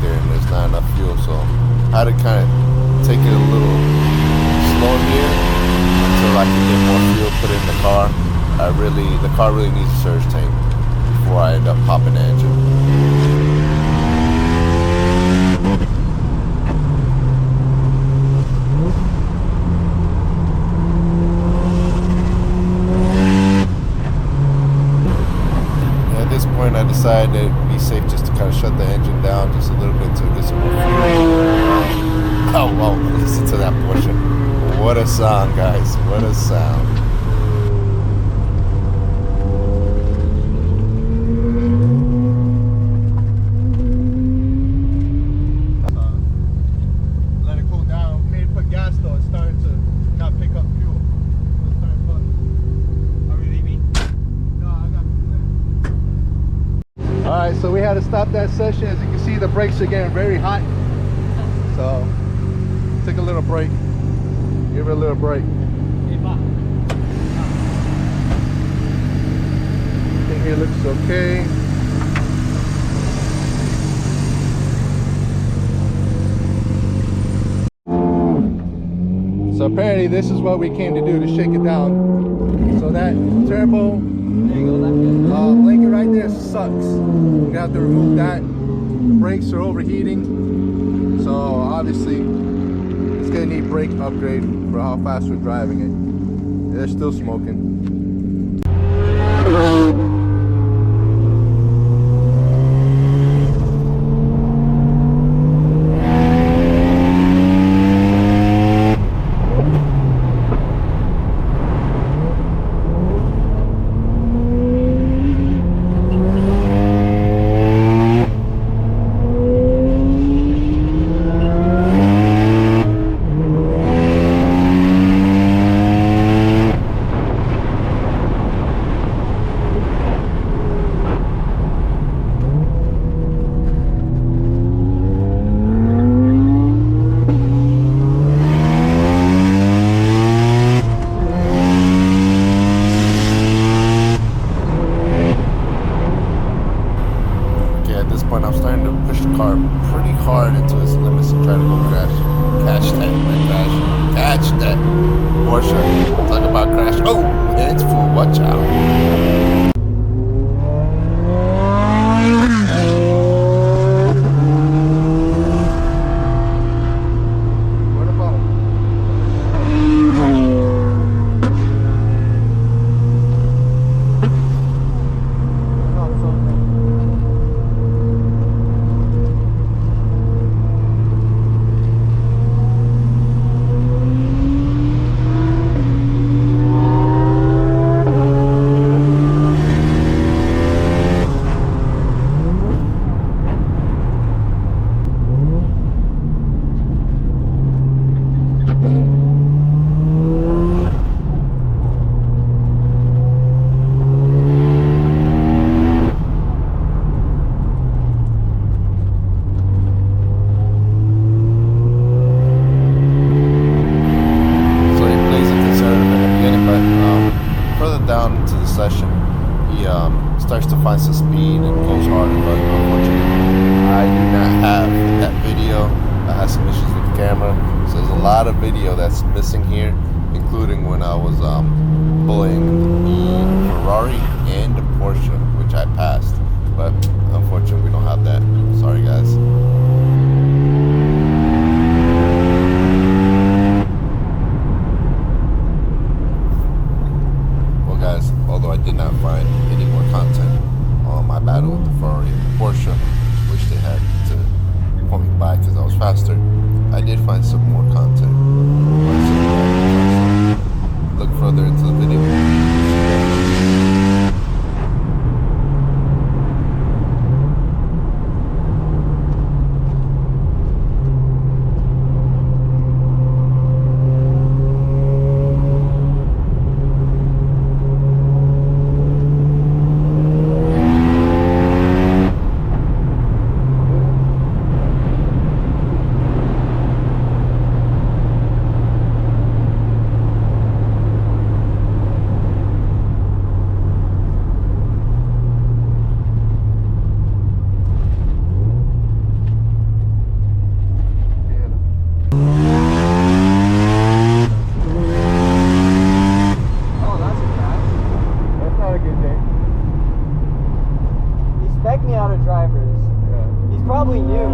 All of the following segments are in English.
there and there's not enough fuel, so I had to kind of take it a little slow here until I can get more fuel put in the car. The car really needs a surge tank before I end up popping the engine. At this point, I decided it'd be safe just to kind of shut the engine down just a little bit to get some more fuel. Oh, well, listen to that Porsche. What a sound, guys. What a sound. Let it cool down. Maybe put gas though. It's starting to not pick up fuel. It's starting to fuck. Are we leaving? No, I got. Alright, so we had to stop that session. As you can see, the brakes are getting very hot. So, take a little break. Give it a little break. Everything here looks okay. So apparently this is what we came to do, to shake it down. So that turbo blanket right there sucks. We're gonna have to remove that. The brakes are overheating. So obviously it's gonna need brake upgrade for how fast we're driving it. They're still smoking. I'm starting to push the car pretty hard into its limits and try to go catch that Porsche. Talk about crash. Oh, and it's full. Watch out. Session, he starts to find some speed and goes harder, but unfortunately I do not have that video. I had some issues with the camera, so there's a lot of video that's missing here, including when I was bullying the Ferrari and the Porsche, which I passed, but unfortunately we don't have that. Sorry guys. Although I did not find any more content on my battle with the Ferrari and the Porsche, which they had to pull me back because I was faster, I did find some more content. Look further into the video. new.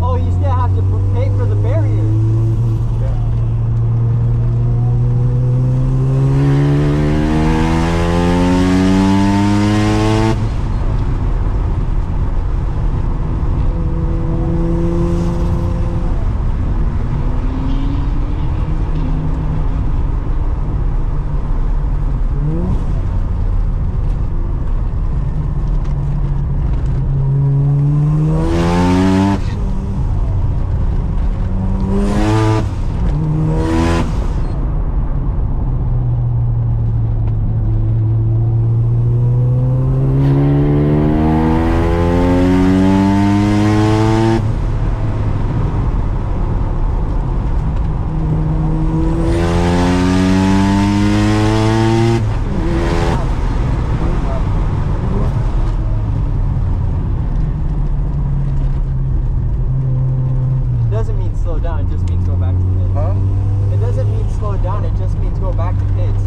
Oh, you still have to pay for the barrier. Doesn't mean slow down, it just means go back to pits. Huh? It doesn't mean slow down, it just means go back to pits.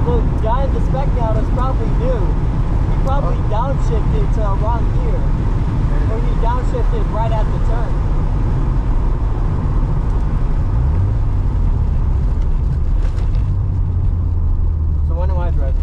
The guy in the spec now is probably new. He probably downshifted to a wrong gear. Or he downshifted right at the turn. So when am I driving?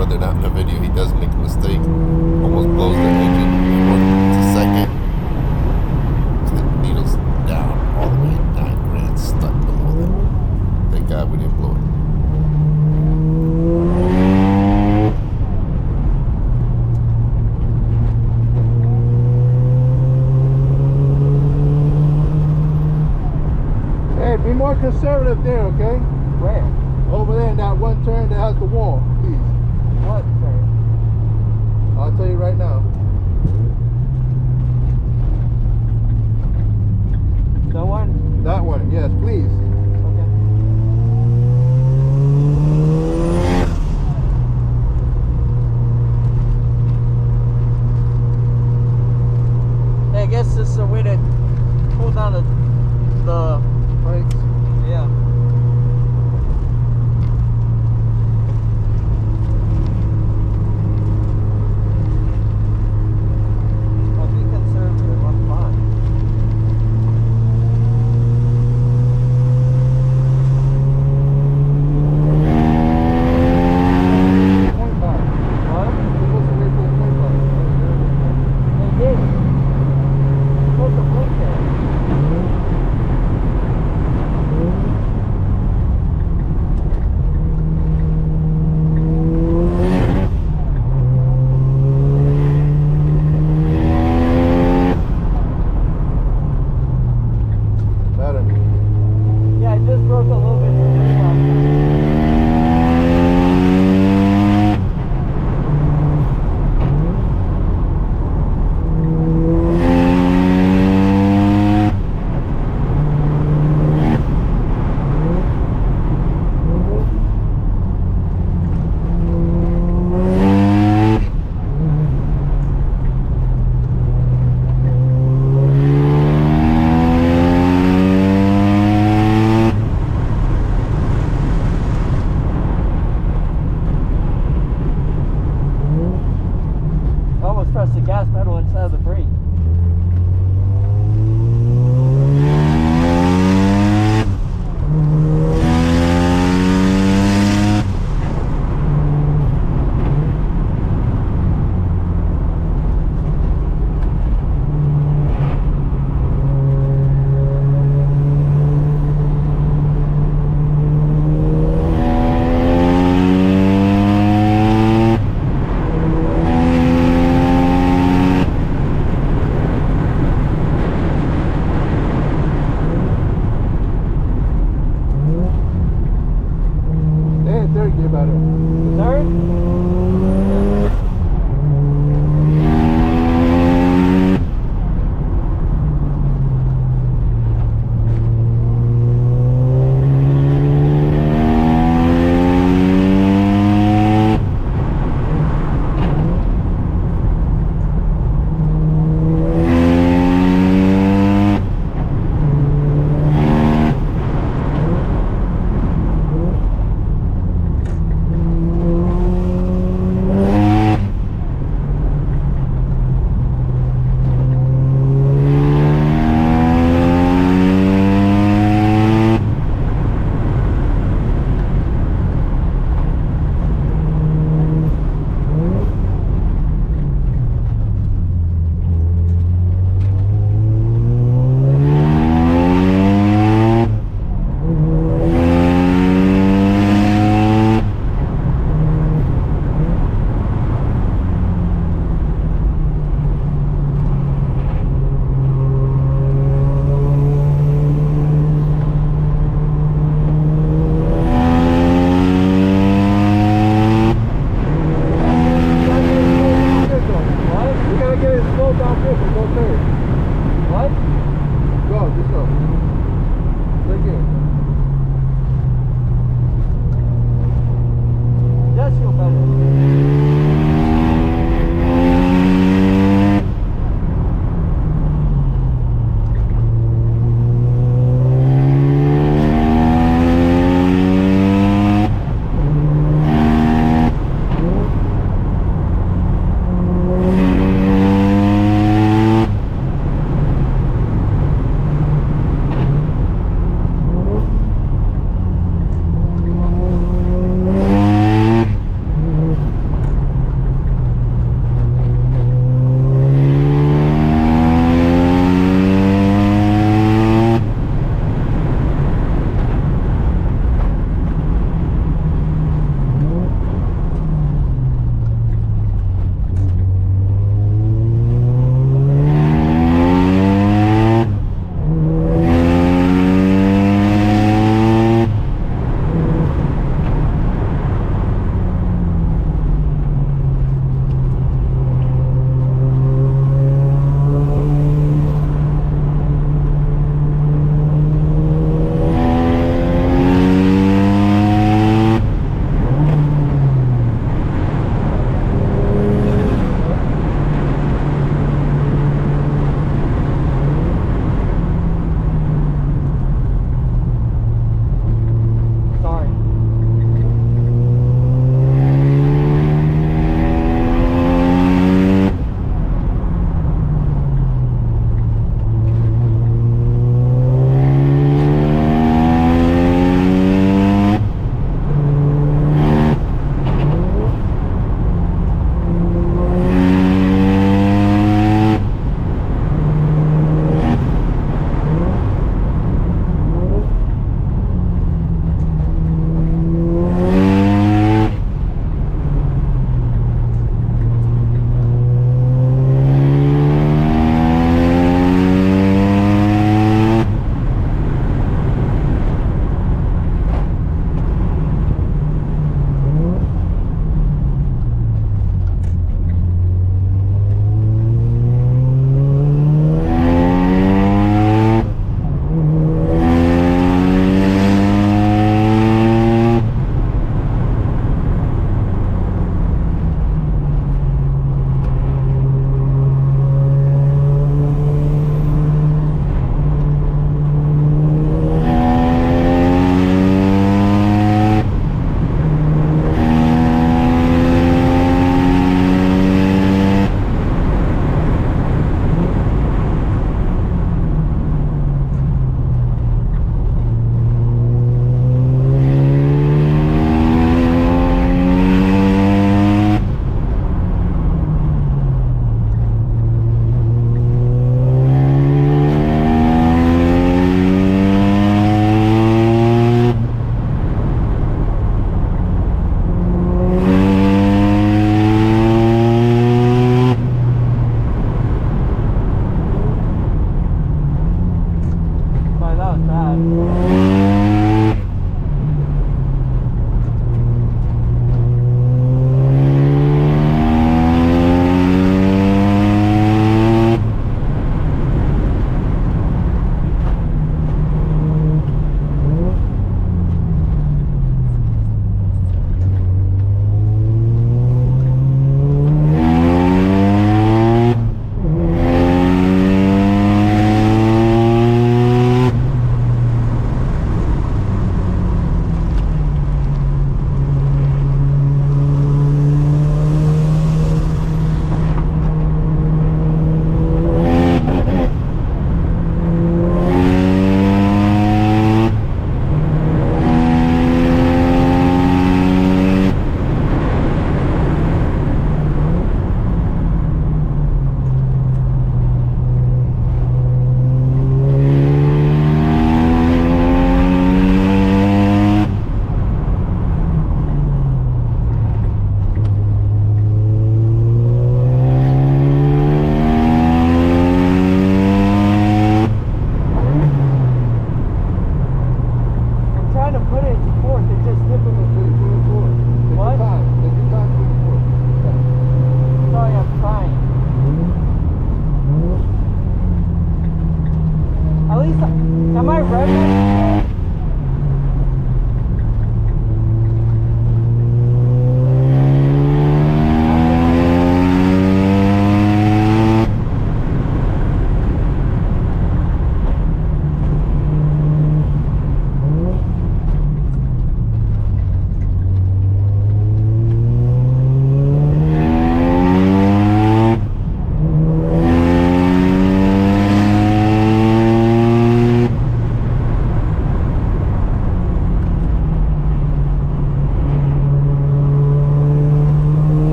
further down in the video, he does make a mistake. Almost blows the engine before it's a second. The needle's down all the way at 9 grand, stuck below that. Thank God we didn't blow it. Hey, be more conservative there, okay? Where? Over there in that one turn that has the wall, please. What turn? I'll tell you right now. The one? That one, yes, please. Okay. Hey, I guess this is a way to pull down the Brakes. yeah. I'll be conservative, I'm fine. Point back. What? You're supposed to wait for the point back. They did. You're supposed to blink there. Better. Yeah, I just broke a little bit from the front. I almost pressed the gas pedal instead of the brake.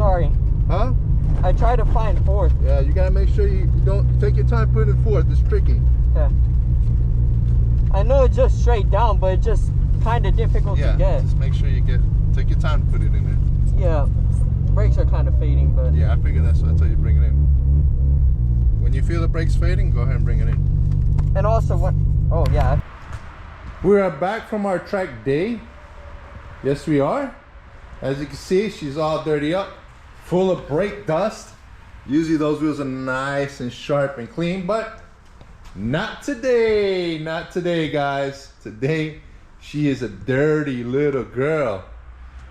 sorry. Huh? I tried to find fourth. Yeah, you gotta make sure you don't take your time putting it fourth. It's tricky. Yeah. I know it's just straight down, but it's just kind of difficult to get. Just make sure you take your time to put it in there. Yeah. Brakes are kind of fading, but Yeah, I figured that's why I tell you bring it in. When you feel the brakes fading, go ahead and bring it in. and also what? Oh yeah. We are back from our track day. Yes, we are. As you can see, she's all dirty up, full of brake dust. Usually those wheels are nice and sharp and clean, but not today. Not today, guys. Today, she is a dirty little girl.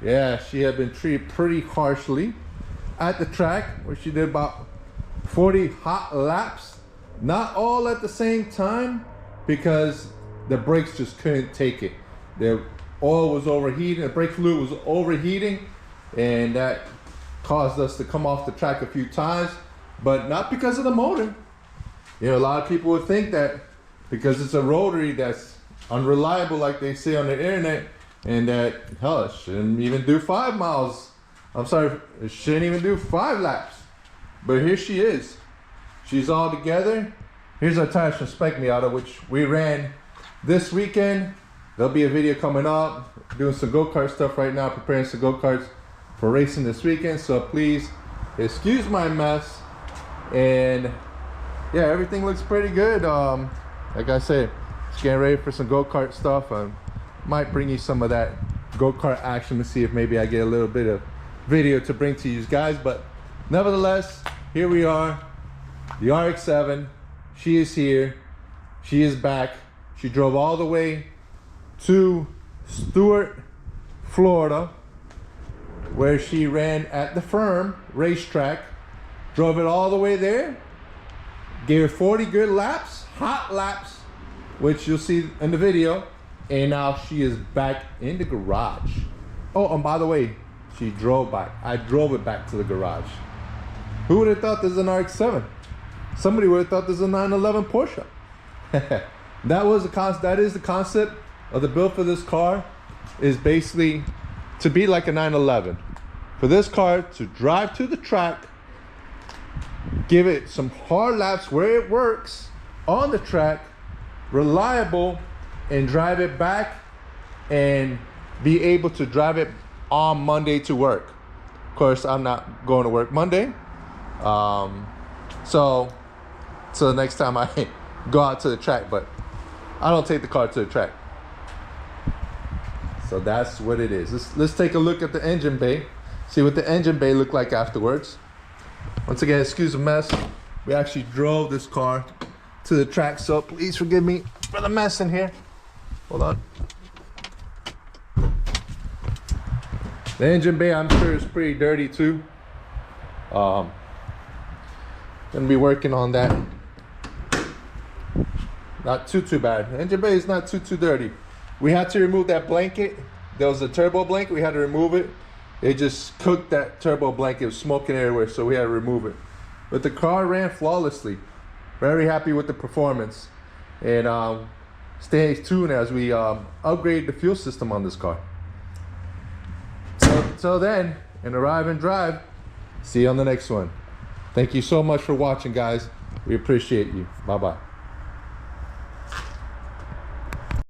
Yeah, she had been treated pretty harshly at the track where she did about 40 hot laps. Not all at the same time because the brakes just couldn't take it. The oil was overheating, the brake fluid was overheating, and that caused us to come off the track a few times, but not because of the motor. You know, a lot of people would think that because it's a rotary that's unreliable, like they say on the internet, and that, hell, it shouldn't even do 5 miles. I'm sorry, it shouldn't even do 5 laps. But here she is. She's all together. Here's our tires from Spec Miata, which we ran this weekend. There'll be a video coming up, doing some go-kart stuff right now, preparing some go-karts for racing this weekend. So please excuse my mess. And yeah, everything looks pretty good. Like I said, just getting ready for some go-kart stuff. I might bring you some of that go-kart action to see if maybe I get a little bit of video to bring to you guys. But nevertheless, here we are, the RX-7. She is here. She is back. She drove all the way to Stuart, Florida, where she ran at the Firm racetrack. Drove it all the way there. Gave her 40 good laps, hot laps, which you'll see in the video. And now she is back in the garage. Oh, and by the way, she drove back. I drove it back to the garage. Who would have thought this is an RX-7? Somebody would have thought this is a 911 Porsche. That is the concept of the build for this car, is basically to be like a 911. For this car to drive to the track, give it some hard laps where it works on the track, reliable, and drive it back and be able to drive it on Monday to work. Of course, I'm not going to work Monday. So the next time I go out to the track, but I don't take the car to the track. So that's what it is. Let's take a look at the engine bay. See what the engine bay looked like afterwards. Once again, excuse the mess. We actually drove this car to the track, so please forgive me for the mess in here. Hold on. The engine bay, I'm sure, is pretty dirty too. Gonna be working on that. Not too bad. The engine bay is not too dirty. We had to remove that blanket. There was a turbo blanket. We had to remove it. It just cooked that turbo blanket. It was smoking everywhere, so we had to remove it. But the car ran flawlessly. Very happy with the performance. And stay tuned as we upgrade the fuel system on this car. So until then, and arrive and drive. See you on the next one. Thank you so much for watching, guys. We appreciate you. Bye-bye.